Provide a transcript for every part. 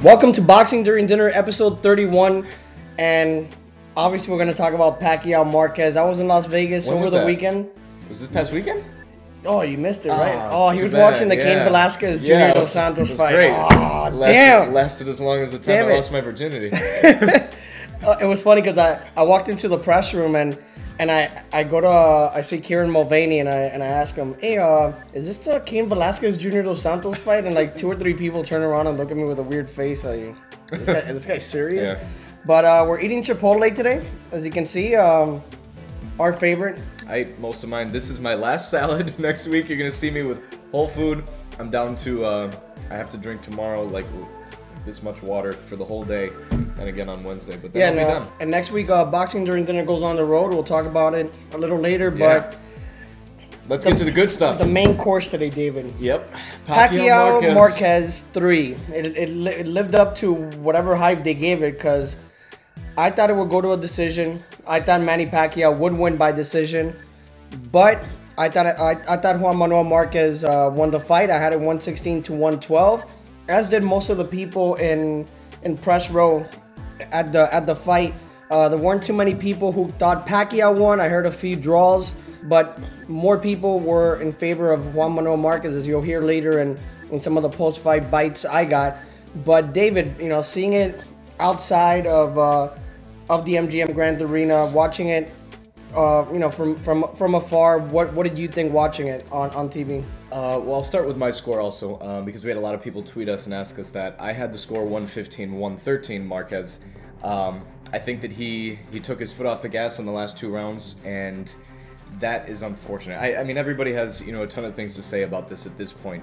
Welcome to Boxing During Dinner, episode 31, and obviously we're going to talk about Pacquiao Marquez. I was in Las Vegas over the weekend. Was this past weekend? Oh, you missed it, right? Oh, he was watching the Cain Velasquez Junior Dos Santos fight. Great. Oh, damn! Lasted as long as the time I lost my virginity. It was funny because I walked into the press room and I go to I see Kieran Mulvaney and I ask him, hey, is this the Cain Velasquez Junior Dos Santos fight? And like 2 or 3 people turn around and look at me with a weird face, like, this guy's serious. Yeah. But we're eating Chipotle today, as you can see. Our favorite. I ate most of mine. This is my last salad. Next week you're gonna see me with whole food. I'm down to I have to drink tomorrow like this much water for the whole day, and again on Wednesday. But then I'll be done. And next week, Boxing During Dinner goes on the road. We'll talk about it a little later, but let's get to the good stuff. The main course today, David. Yep. Pacquiao Marquez 3. It lived up to whatever hype they gave it, because I thought it would go to a decision. I thought Manny Pacquiao would win by decision, but I thought Juan Manuel Marquez won the fight. I had it 116 to 112. As did most of the people in press row at the fight. There weren't too many people who thought Pacquiao won. I heard a few draws, but more people were in favor of Juan Manuel Marquez, as you'll hear later in some of the post-fight bites I got. But David, seeing it outside of the MGM Grand Arena, watching it, from afar, what did you think watching it on TV? Well, I'll start with my score also, because we had a lot of people tweet us and ask us that. I had the score 115-113 Marquez. I think that he took his foot off the gas in the last 2 rounds, and that is unfortunate. I mean, everybody has a ton of things to say about this at this point.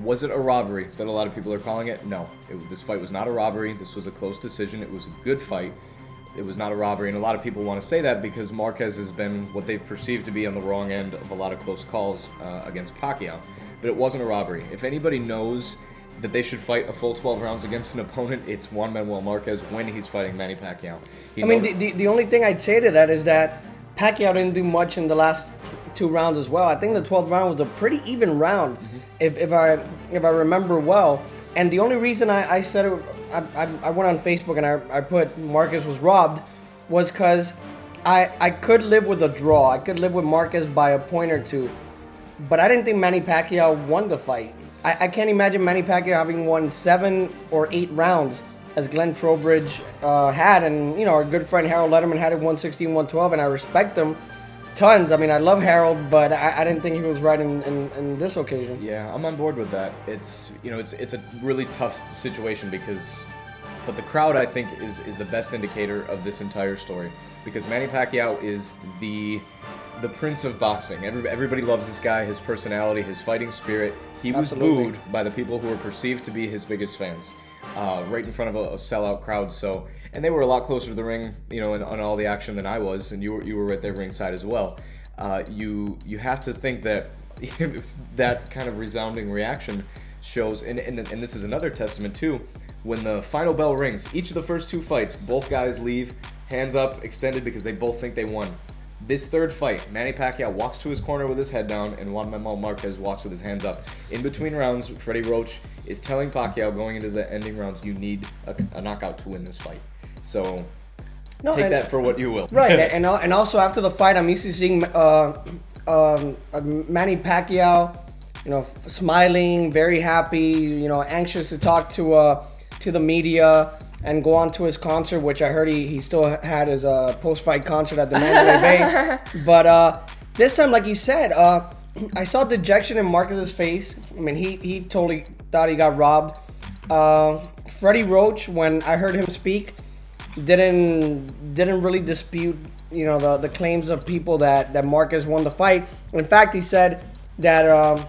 Was it a robbery that a lot of people are calling it? No, this fight was not a robbery. This was a close decision. It was a good fight. It was not a robbery, and a lot of people want to say that because Marquez has been what they've perceived to be on the wrong end of a lot of close calls against Pacquiao. But it wasn't a robbery. If anybody knows that they should fight a full 12 rounds against an opponent, it's Juan Manuel Marquez when he's fighting Manny Pacquiao. The only thing I'd say to that is that Pacquiao didn't do much in the last 2 rounds as well. I think the 12th round was a pretty even round, if I remember well. And the only reason I said it, I went on Facebook and I put Marquez was robbed, was because I could live with a draw. I could live with Marquez by a point or 2. But I didn't think Manny Pacquiao won the fight. I can't imagine Manny Pacquiao having won 7 or 8 rounds, as Glenn Trowbridge had. And, our good friend Harold Letterman had it 116-112, and I respect him tons. I mean, I love Harold, but I didn't think he was right in this occasion. Yeah, I'm on board with that. It's it's a really tough situation but the crowd, I think, is the best indicator of this entire story, because Manny Pacquiao is the prince of boxing. Everybody loves this guy, his personality, his fighting spirit. He was booed by the people who were perceived to be his biggest fans, right in front of a sellout crowd. So, and they were a lot closer to the ring, on all the action than I was, and you were right there ringside as well. You have to think that that kind of resounding reaction shows, and this is another testament too. When the final bell rings, each of the first 2 fights, both guys leave hands up, extended, because they both think they won. This 3rd fight, Manny Pacquiao walks to his corner with his head down, and Juan Manuel Marquez walks with his hands up. In between rounds, Freddie Roach is telling Pacquiao going into the ending rounds, you need a knockout to win this fight. So take that for what you will. Right, and also after the fight, I'm used to seeing Manny Pacquiao, smiling, very happy, anxious to talk to the media and go on to his concert, which I heard he still had his post-fight concert at the Mandalay Bay. But this time, like he said, I saw dejection in Marquez's face. I mean, he totally thought he got robbed. Freddie Roach, when I heard him speak, didn't really dispute the claims of people that Marquez won the fight. In fact, he said that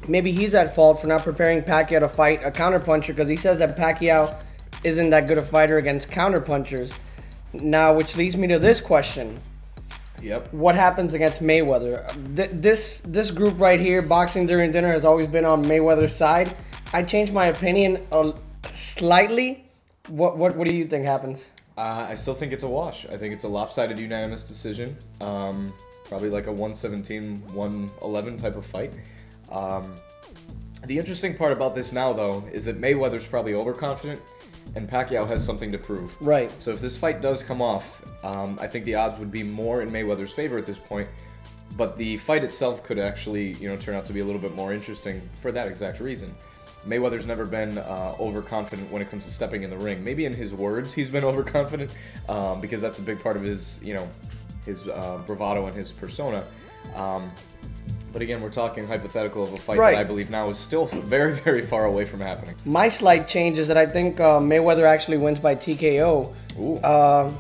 maybe he's at fault for not preparing Pacquiao to fight a counterpuncher, because he says that Pacquiao isn't that good a fighter against counterpunchers. Now, which leads me to this question. Yep. What happens against Mayweather? This group right here, Boxing During Dinner, has always been on Mayweather's side. I changed my opinion slightly. What do you think happens? I still think it's a wash. I think it's a lopsided unanimous decision. Probably like a 117-111 type of fight. The interesting part about this now, though, is that Mayweather's probably overconfident, and Pacquiao has something to prove. Right. So if this fight does come off, I think the odds would be more in Mayweather's favor at this point. But the fight itself could actually, turn out to be a little bit more interesting for that exact reason. Mayweather's never been overconfident when it comes to stepping in the ring. Maybe in his words he's been overconfident, because that's a big part of his, his bravado and his persona. But again, we're talking hypothetical of a fight that I believe now is still very, very far away from happening. My slight change is that I think Mayweather actually wins by TKO. Ooh.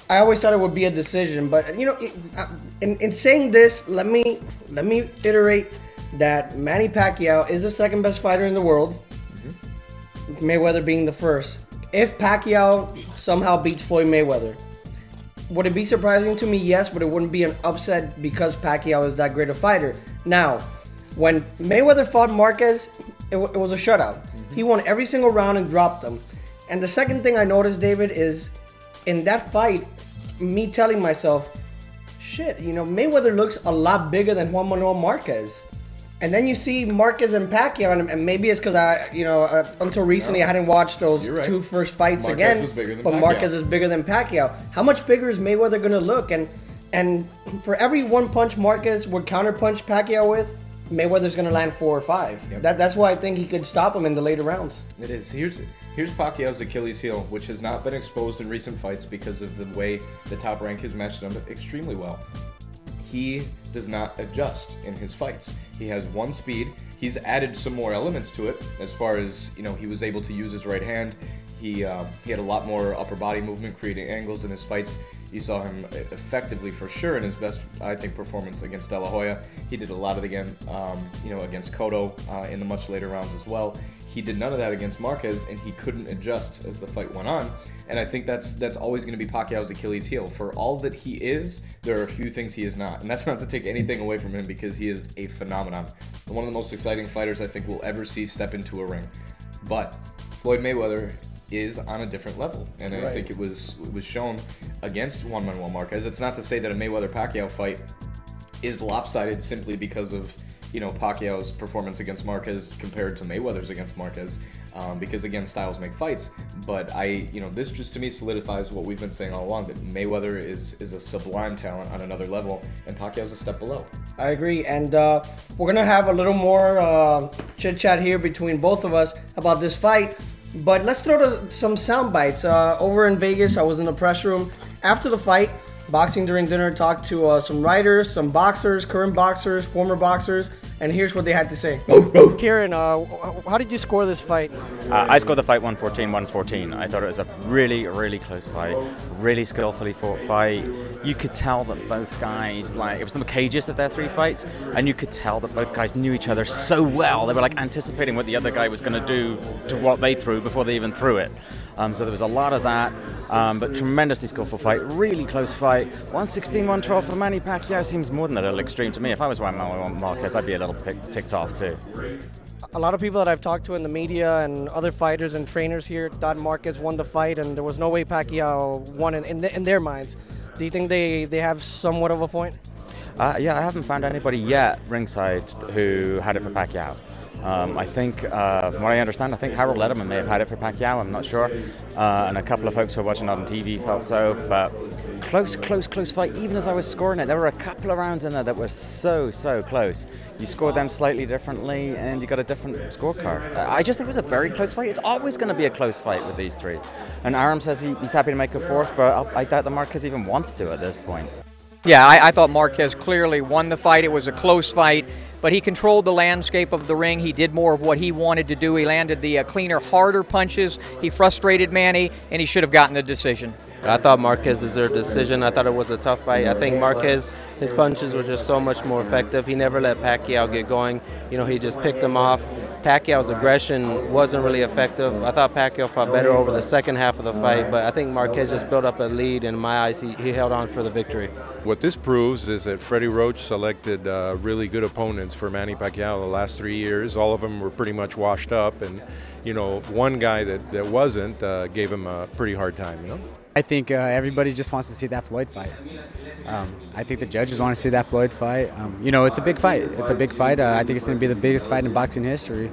I always thought it would be a decision, but in saying this, let me iterate that Manny Pacquiao is the second best fighter in the world. Mayweather being the first. If Pacquiao somehow beats Floyd Mayweather, would it be surprising to me? Yes, but it wouldn't be an upset because Pacquiao is that great a fighter. Now, when Mayweather fought Marquez, it was a shutout. He won every single round and dropped them. And the second thing I noticed, David, is in that fight, me telling myself, shit, Mayweather looks a lot bigger than Juan Manuel Marquez. And then you see Marquez and Pacquiao, and maybe it's because until recently I hadn't watched those two first fights again. But Marquez is bigger than Pacquiao. How much bigger is Mayweather going to look? And for every one punch Marquez would counterpunch Pacquiao with, Mayweather's going to land 4 or 5. Yep. That's why I think he could stop him in the later rounds. It is. Here's Pacquiao's Achilles heel, which has not been exposed in recent fights because of the way the Top Rank has matched him extremely well. He does not adjust in his fights. He has one speed. He's added some more elements to it as far as, he was able to use his right hand. He had a lot more upper body movement, creating angles in his fights. You saw him effectively, for sure, in his best, I think, performance against De La Hoya. He did a lot of it again, against Cotto in the much later rounds as well. He did none of that against Marquez, and he couldn't adjust as the fight went on. And I think that's always going to be Pacquiao's Achilles heel. For all that he is, there are a few things he is not. And that's not to take anything away from him, because he is a phenomenon. One of the most exciting fighters I think we'll ever see step into a ring. But Floyd Mayweather is on a different level. And I think it was shown against Juan Manuel Marquez. It's not to say that a Mayweather-Pacquiao fight is lopsided simply because of Pacquiao's performance against Marquez compared to Mayweather's against Marquez, because again, styles make fights. But this just to me solidifies what we've been saying all along, that Mayweather is a sublime talent on another level, and Pacquiao's a step below. I agree, and we're gonna have a little more chit chat here between both of us about this fight. But let's throw some sound bites. Over in Vegas, I was in the press room after the fight. Boxing During Dinner talked to some writers, some boxers, current boxers, former boxers, and here's what they had to say. Kieran, how did you score this fight? I scored the fight 114-114. I thought it was a really, really close fight, really skillfully fought fight. You could tell that both guys, it was the cages of their 3 fights, and you could tell that both guys knew each other so well. They were anticipating what the other guy was going to do to what they threw before they even threw it. So there was a lot of that, but tremendously skillful fight, really close fight. 116-112 for Manny Pacquiao seems more than a little extreme to me. If I was Juan Manuel Marquez, I'd be a little ticked off too. A lot of people that I've talked to in the media and other fighters and trainers here thought Marquez won the fight, and there was no way Pacquiao won in their minds. Do you think they have somewhat of a point? Yeah, I haven't found anybody yet ringside who had it for Pacquiao. I think, from what I understand, I think Harold Letterman may have had it for Pacquiao, I'm not sure. And a couple of folks who were watching it on TV felt so, but close fight. Even as I was scoring it, there were a couple of rounds in there that were so close. You scored them slightly differently, and you got a different scorecard. I just think it was a very close fight. It's always going to be a close fight with these 3. And Aram says he's happy to make a 4th, but I doubt that Marquez even wants to at this point. Yeah, I thought Marquez clearly won the fight. It was a close fight, but he controlled the landscape of the ring. He did more of what he wanted to do. He landed the cleaner, harder punches. He frustrated Manny, and he should have gotten the decision. I thought Marquez deserved the decision. I thought it was a tough fight. I think Marquez, his punches were just so much more effective. He never let Pacquiao get going. He just picked him off. Pacquiao's aggression wasn't really effective. I thought Pacquiao fought better over the second half of the fight, but I think Marquez just built up a lead, and in my eyes, he held on for the victory. What this proves is that Freddie Roach selected really good opponents for Manny Pacquiao the last 3 years. All of them were pretty much washed up, and one guy that wasn't gave him a pretty hard time. I think everybody just wants to see that Floyd fight. I think the judges want to see that Floyd fight. You know, it's a big fight. It's a big fight. I think it's going to be the biggest fight in boxing history.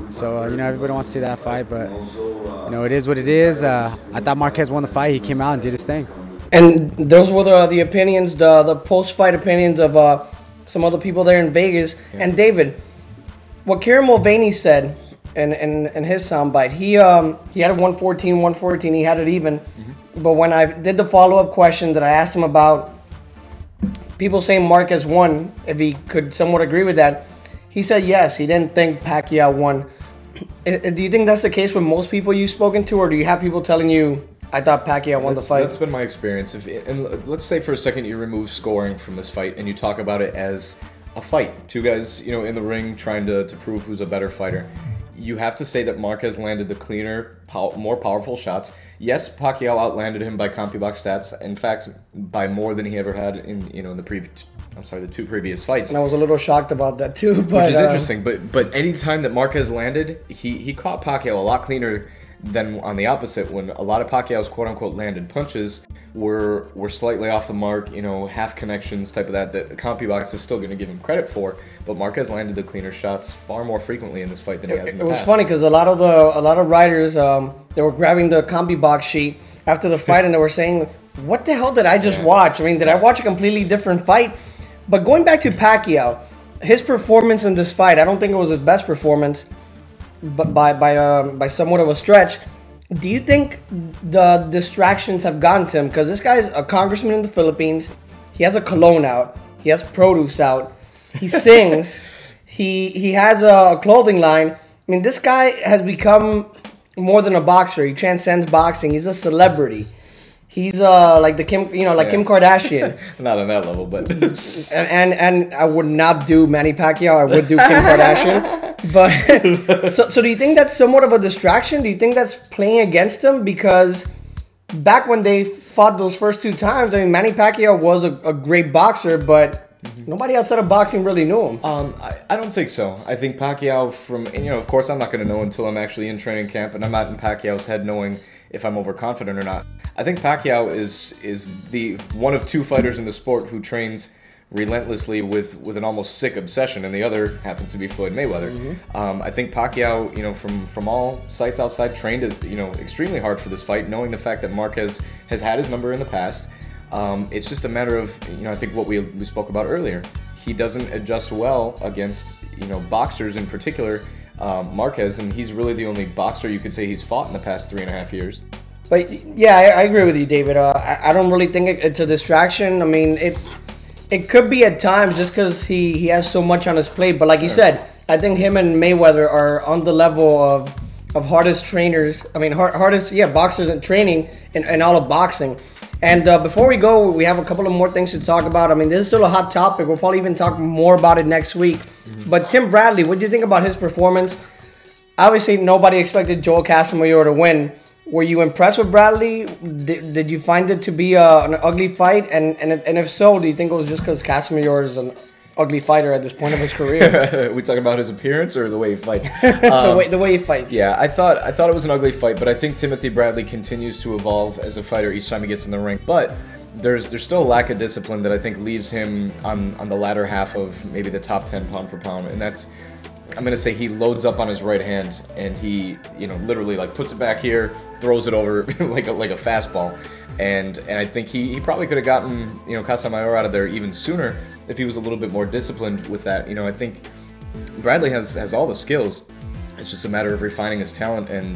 So, you know, everybody wants to see that fight, but, you know, it is what it is. I thought Marquez won the fight. He came out and did his thing. And those were the opinions, the post-fight opinions of some other people there in Vegas. Yeah. And David, what Kieran Mulvaney said in his soundbite, he had a 114, he had it even. Mm-hmm. But when I did the follow-up question that I asked him about people saying Marquez won, if he could somewhat agree with that, he said yes, he didn't think Pacquiao won. Do you think that's the case with most people you've spoken to, or do you have people telling you, I thought Pacquiao won the fight? That's been my experience. And let's say for a second you remove scoring from this fight and you talk about it as a fight. Two guys, you know, in the ring trying to prove who's a better fighter. You have to say that Marquez landed the cleaner, more powerful shots. Yes, Pacquiao outlanded him by CompuBox stats. In fact, by more than he ever had in the two previous fights. And I was a little shocked about that too. But, which is interesting. But any time that Marquez landed, he caught Pacquiao a lot cleaner than on the opposite, when a lot of Pacquiao's quote-unquote landed punches were slightly off the mark, you know, half connections type of that CompuBox is still going to give him credit for, but Marquez landed the cleaner shots far more frequently in this fight than he has in the past. It was funny because a lot of writers, they were grabbing the CompuBox sheet after the fight and they were saying, what the hell did I just watch? I mean, did I watch a completely different fight? But going back to Pacquiao, his performance in this fight, I don't think it was his best performance, but by somewhat of a stretch. Do you think the distractions have gotten to him? Because this guy's a congressman in the Philippines. He has a cologne out. He has produce out. He sings. He has a clothing line. I mean, this guy has become more than a boxer. He transcends boxing. He's a celebrity. He's like Kim Kardashian. Not on that level, but and I would not do Manny Pacquiao. I would do Kim Kardashian. But so do you think that's somewhat of a distraction? Do you think that's playing against him? Because back when they fought those first two times, I mean, Manny Pacquiao was a great boxer, but nobody outside of boxing really knew him. I don't think so. I think Pacquiao of course I'm not going to know until I'm actually in training camp and I'm not in Pacquiao's head knowing if I'm overconfident or not. I think Pacquiao is the one of two fighters in the sport who trains relentlessly with an almost sick obsession, and the other happens to be Floyd Mayweather. Mm-hmm. I think Pacquiao, you know, from all sites outside, trained extremely hard for this fight, knowing the fact that Marquez has had his number in the past. It's just a matter of, you know, I think what we spoke about earlier. He doesn't adjust well against, you know, boxers in particular, Marquez, and he's really the only boxer you could say he's fought in the past 3.5 years. But yeah, I agree with you, David. I don't really think it's a distraction. I mean, it could be at times just because he has so much on his plate. But like you said, I think him and Mayweather are on the level of hardest trainers. I mean, hardest boxers in training in all of boxing. And before we go, we have a couple of more things to talk about. I mean, this is still a hot topic. We'll probably even talk more about it next week. Mm-hmm. But Tim Bradley, what do you think about his performance? Obviously, nobody expected Joel Casamayor to win. Were you impressed with Bradley? Did you find it to be an ugly fight? And if so, do you think it was just because Casamayor is an ugly fighter at this point of his career? We talking about his appearance or the way he fights? The way he fights. Yeah, I thought it was an ugly fight, but I think Timothy Bradley continues to evolve as a fighter each time he gets in the ring. But there's still a lack of discipline that I think leaves him on the latter half of maybe the top 10 pound for pound, and that's, I'm going to say, he loads up on his right hand and he, you know, literally like puts it back here, throws it over like a fastball. And I think he probably could have gotten, you know, Casamayor out of there even sooner if he was a little bit more disciplined with that. You know, I think Bradley has all the skills. It's just a matter of refining his talent and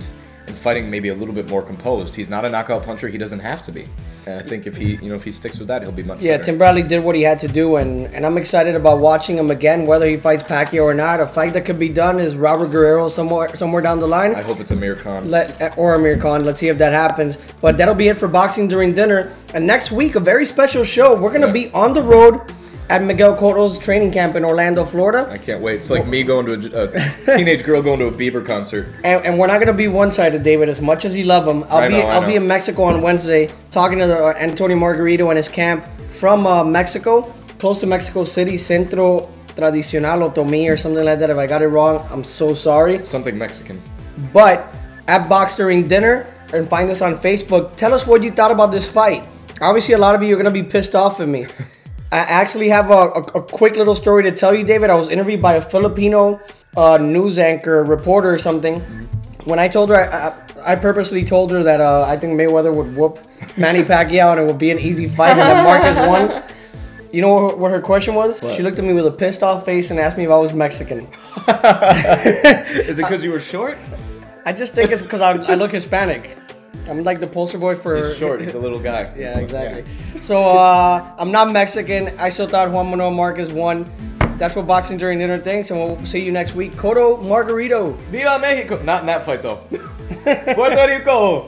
fighting maybe a little bit more composed. He's not a knockout puncher. He doesn't have to be. And I think if he sticks with that, he'll be much better. Tim Bradley did what he had to do, and I'm excited about watching him again, whether he fights Pacquiao or not. A fight that could be done is Robert Guerrero somewhere down the line. I hope it's Amir Khan. Or Amir Khan. Let's see if that happens. But that'll be it for Boxing During Dinner. And next week, a very special show. We're going to be on the road at Miguel Cotto's training camp in Orlando, Florida. I can't wait. It's like me going to a teenage girl going to a Bieber concert. And we're not going to be one-sided, David, as much as you love him. I'll be in Mexico on Wednesday talking to Antonio Margarito and his camp from Mexico, close to Mexico City, Centro Tradicional Otomí or something like that. If I got it wrong, I'm so sorry. Something Mexican. But at Box During Dinner, and find us on Facebook. Tell us what you thought about this fight. Obviously, a lot of you are going to be pissed off at me. I actually have a quick little story to tell you, David. I was interviewed by a Filipino news anchor, reporter or something. When I told her, I purposely told her that I think Mayweather would whoop Manny Pacquiao and it would be an easy fight and that Marquez won. You know what her question was? What? She looked at me with a pissed off face and asked me if I was Mexican. Is it because you were short? I just think it's because I look Hispanic. I'm like the poster boy for... He's short. He's a little guy. Yeah, exactly. Yeah. So I'm not Mexican. I still thought Juan Manuel Marquez won. That's what Boxing During Dinner thinks, and we'll see you next week. Cotto Margarito. Viva Mexico. Not in that fight, though. Puerto Rico.